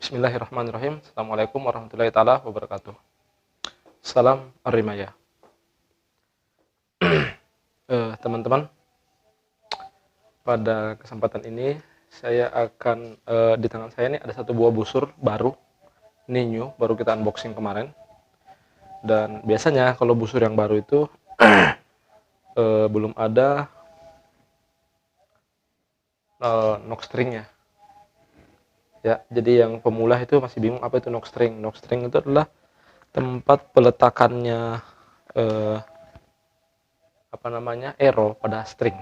Bismillahirrahmanirrahim. Assalamualaikum warahmatullahi taala wabarakatuh. Salam Arimaya. Teman-teman, pada kesempatan ini saya akan di tangan saya ini ada satu buah busur baru, ini new, baru kita unboxing kemarin. Dan biasanya kalau busur yang baru itu belum ada knock stringnya. Ya, jadi yang pemula itu masih bingung apa itu knock string. Knock string itu adalah tempat peletakannya arrow pada string.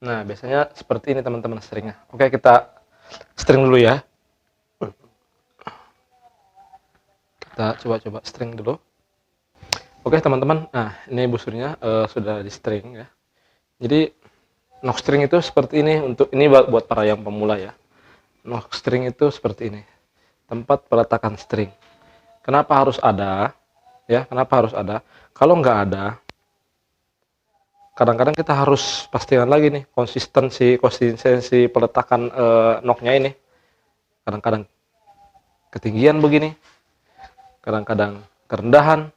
Nah, biasanya seperti ini teman-teman stringnya. Oke, kita string dulu ya. Kita coba-coba string dulu. Oke teman-teman, nah ini busurnya sudah di string ya. Jadi knock string itu seperti ini, untuk ini buat para yang pemula ya. Knock string itu seperti ini, tempat peletakan string. Kenapa harus ada? Ya, kenapa harus ada? Kalau nggak ada, kadang-kadang kita harus pastikan lagi nih konsistensi peletakan knocknya ini. Kadang-kadang ketinggian begini, kadang-kadang kerendahan,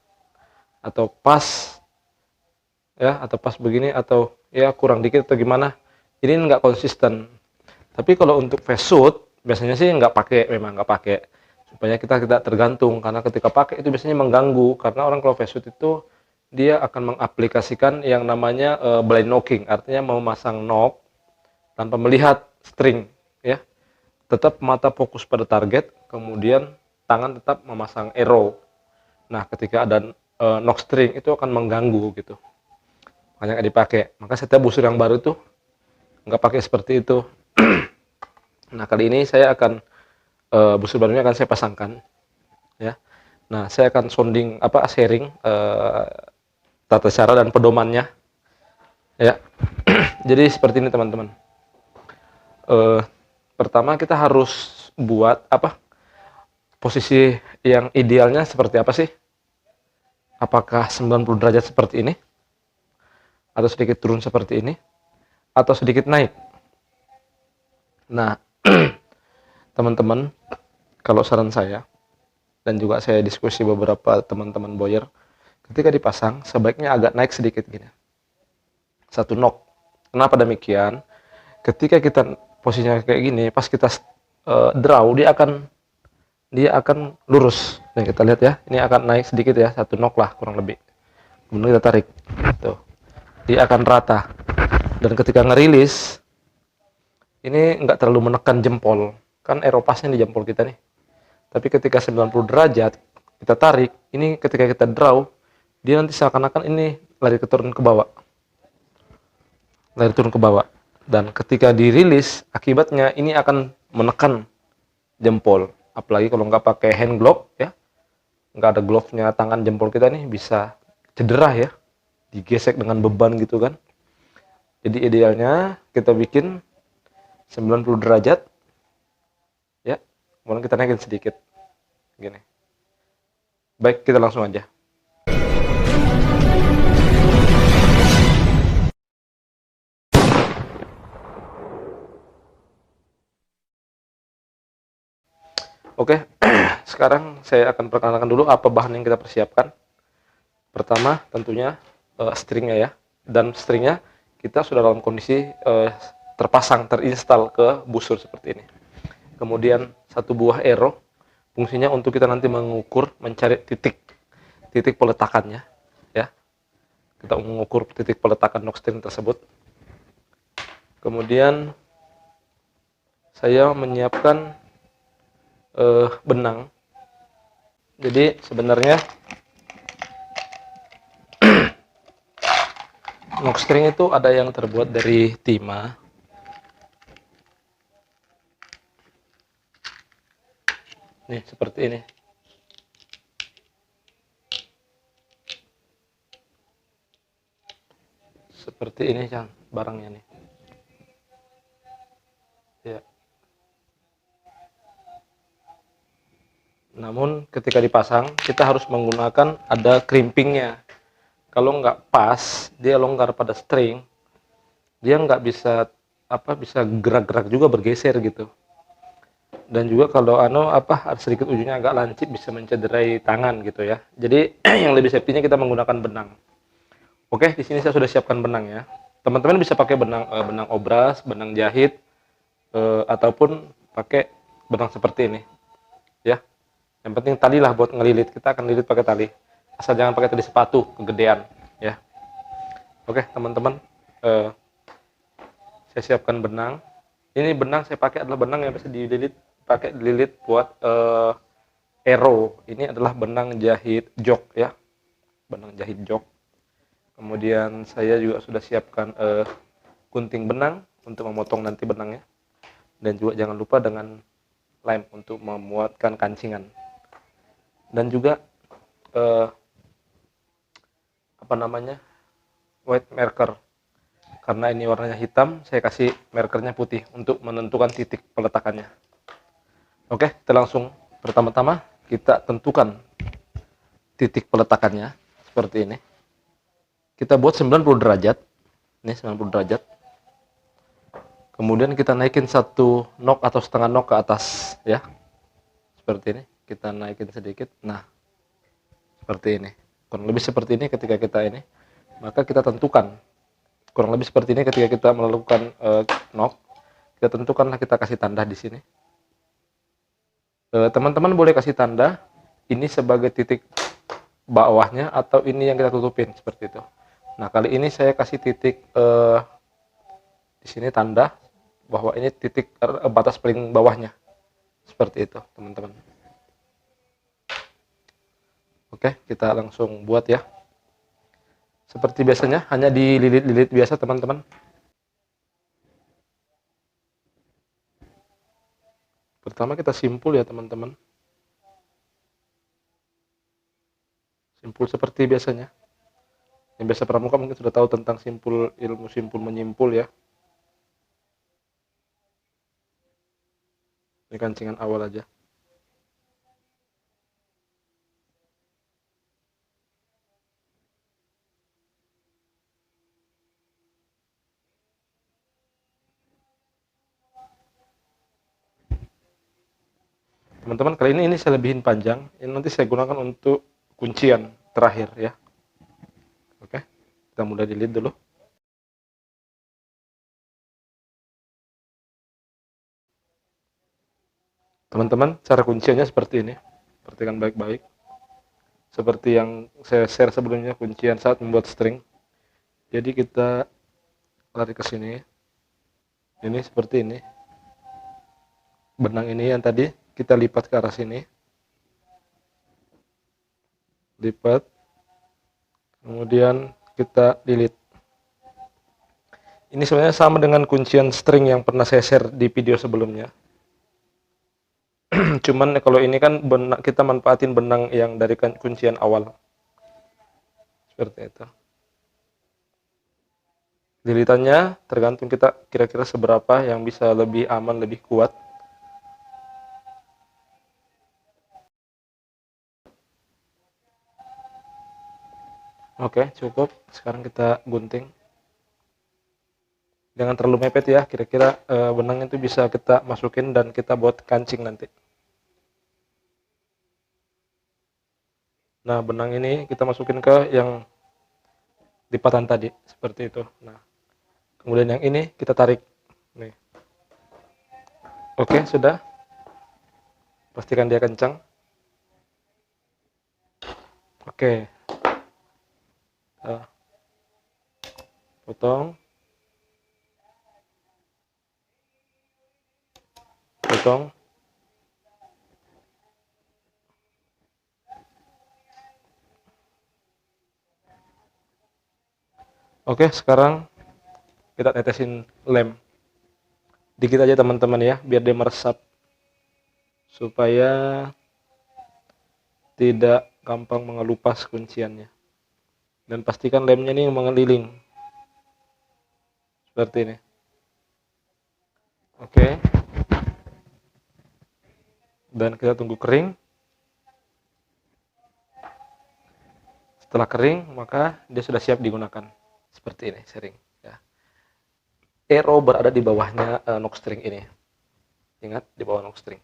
atau pas ya, atau pas begini, atau ya kurang dikit atau gimana. Ini nggak konsisten. Tapi kalau untuk face suit biasanya sih nggak pakai, supaya kita tidak tergantung, karena ketika pakai itu biasanya mengganggu, karena orang kalau face suit itu dia akan mengaplikasikan yang namanya blind knocking, artinya memasang knock tanpa melihat string ya. Tetap mata fokus pada target, kemudian tangan tetap memasang arrow. Nah, ketika ada knock string itu akan mengganggu gitu. Makanya nggak dipakai. Maka setiap busur yang baru tuh nggak pakai seperti itu. Nah, kali ini saya akan busur barunya akan saya pasangkan ya. Nah, saya akan sharing tata cara dan pedomannya ya. Jadi seperti ini teman-teman. Pertama kita harus buat posisi yang idealnya seperti apa sih? Apakah 90 derajat seperti ini, atau sedikit turun seperti ini, atau sedikit naik? Nah, teman-teman, kalau saran saya, dan juga saya diskusi beberapa teman-teman boyer, ketika dipasang sebaiknya agak naik sedikit gini, 1 knock. Kenapa demikian? Ketika kita posisinya kayak gini, pas kita draw, dia akan lurus. Nah, kita lihat ya, ini akan naik sedikit ya, 1 knock lah kurang lebih. Kemudian kita tarik, tuh, dia akan rata. Dan ketika ngerilis, ini nggak terlalu menekan jempol, kan arrow pasnya di jempol kita nih. Tapi ketika 90 derajat kita tarik, ini ketika kita draw, dia nanti seakan-akan ini lari turun ke bawah. Dan ketika dirilis, akibatnya ini akan menekan jempol. Apalagi kalau nggak pakai hand glove ya, nggak ada glove-nya, tangan jempol kita nih bisa cedera ya, digesek dengan beban gitu kan. Jadi idealnya kita bikin 90 derajat ya, kemudian kita naikin sedikit gini. Baik, kita langsung aja. Oke, sekarang saya akan perkenalkan dulu apa bahan yang kita persiapkan. Pertama tentunya stringnya ya, dan stringnya kita sudah dalam kondisi terinstal ke busur seperti ini. Kemudian 1 buah arrow, fungsinya untuk kita nanti mengukur, mencari titik peletakannya ya. Kita mengukur titik peletakan knock string tersebut. Kemudian saya menyiapkan benang. Jadi sebenarnya knock string itu ada yang terbuat dari timah, nih seperti ini. Seperti ini kan barangnya nih ya. Namun ketika dipasang kita harus menggunakan ada crimpingnya. Kalau nggak pas, dia longgar pada string, dia nggak bisa bisa gerak-gerak juga, bergeser gitu. Dan juga kalau sedikit ujungnya agak lancip bisa mencederai tangan gitu ya. Jadi yang lebih safety-nya kita menggunakan benang. Oke, di sini saya sudah siapkan benang ya. Teman-teman bisa pakai benang obras, benang jahit, ataupun pakai benang seperti ini ya. Yang penting tali lah buat ngelilit, kita akan lilit pakai tali, asal jangan pakai tali sepatu kegedean ya. Oke teman-teman, saya siapkan benang. Ini benang saya pakai adalah benang yang bisa dililit buat arrow. Ini adalah benang jahit jok ya, benang jahit jok. Kemudian saya juga sudah siapkan gunting benang untuk memotong nanti benangnya, dan juga jangan lupa dengan lem untuk memuatkan kancingan, dan juga white marker. Karena ini warnanya hitam, saya kasih markernya putih untuk menentukan titik peletakannya. Oke, kita langsung pertama-tama kita tentukan titik peletakannya seperti ini. Kita buat 90 derajat. Ini 90 derajat. Kemudian kita naikin 1 knock atau setengah knock ke atas ya. Seperti ini. Kita naikin sedikit. Nah, seperti ini. Kurang lebih seperti ini ketika kita ini. Maka kita tentukan. Kurang lebih seperti ini ketika kita melakukan knock. Kita tentukanlah, kita kasih tanda di sini. Teman-teman boleh kasih tanda ini sebagai titik bawahnya atau ini yang kita tutupin seperti itu. Nah, kali ini saya kasih titik di sini tanda bahwa ini titik batas paling bawahnya. Seperti itu, teman-teman. Oke, kita langsung buat ya. Seperti biasanya, hanya dililit-lilit biasa, teman-teman. Pertama kita simpul ya, teman-teman. Simpul seperti biasanya. Yang biasa pramuka mungkin sudah tahu tentang ilmu simpul menyimpul ya. Ini kancingan awal aja. Teman-teman, kali ini saya lebihin panjang. Ini nanti saya gunakan untuk kuncian terakhir ya. Oke, kita mulai dililit dulu. Teman-teman, cara kunciannya seperti ini. Perhatikan baik-baik. Seperti yang saya share sebelumnya, kuncian saat membuat string. Jadi kita lari ke sini. Ini seperti ini. Benang ini yang tadi kita lipat ke arah sini. Lipat. Kemudian kita lilit. Ini sebenarnya sama dengan kuncian string yang pernah saya share di video sebelumnya. Cuman kalau ini kan kita manfaatin benang yang dari kuncian awal. Seperti itu. Lilitannya tergantung kita kira-kira seberapa yang bisa lebih aman, lebih kuat. Oke, cukup. Sekarang kita gunting. Jangan terlalu mepet ya, kira-kira benang itu bisa kita masukin dan kita buat kancing nanti. Nah, benang ini kita masukin ke yang lipatan tadi, seperti itu. Nah, kemudian yang ini kita tarik. Nih. Oke, sudah. Pastikan dia kencang. Oke. Potong. Potong. Oke, sekarang kita tetesin lem. Dikit aja teman-teman ya, biar dia meresap. Supaya tidak gampang mengelupas kunciannya. Dan pastikan lemnya ini mengeliling. Seperti ini. Oke. Dan kita tunggu kering. Setelah kering, maka dia sudah siap digunakan. Seperti ini, sering. Ya. Arrow berada di bawahnya knock string ini. Ingat, di bawah knock string.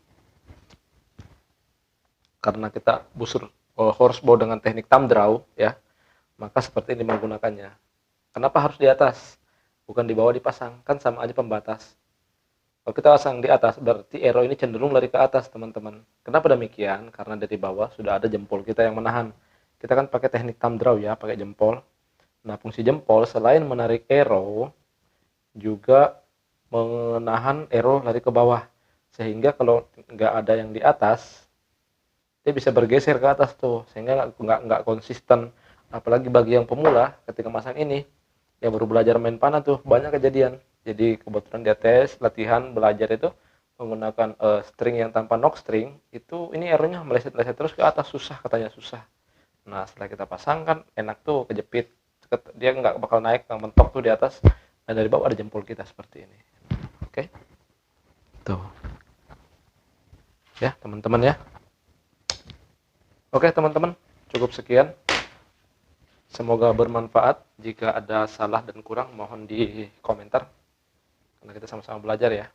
karena kita busur horsebow dengan teknik thumb draw ya, maka seperti ini menggunakannya. Kenapa harus di atas? Bukan di bawah dipasang, kan sama aja pembatas. Kalau kita pasang di atas, berarti arrow ini cenderung lari ke atas, teman-teman. Kenapa demikian? Karena dari bawah sudah ada jempol kita yang menahan. Kita kan pakai teknik thumb draw ya, pakai jempol. Nah, fungsi jempol selain menarik arrow, juga menahan arrow lari ke bawah. Sehingga kalau nggak ada yang di atas, dia bisa bergeser ke atas tuh, sehingga nggak konsisten. Apalagi bagi yang pemula, ketika masang ini, yang baru belajar main panah tuh, banyak kejadian. Jadi kebetulan dia tes, latihan, belajar itu menggunakan string yang tanpa knock string, itu ini arrow-nya meleset-meleset terus ke atas, susah katanya, susah. Nah, setelah kita pasang kan enak tuh, kejepit. Dia nggak bakal naik, nggak mentok tuh di atas. Dan dari bawah ada jempol kita seperti ini. Oke? Tuh. Ya, teman-teman ya. Oke, teman-teman. Cukup sekian. Semoga bermanfaat. Jika ada salah dan kurang, mohon di komentar. Karena kita sama-sama belajar ya.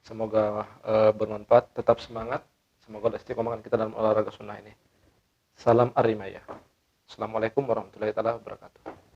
Semoga bermanfaat. Tetap semangat. Semoga istiqomah kita dalam olahraga sunnah ini. Salam Arimaya. Assalamualaikum warahmatullahi wabarakatuh.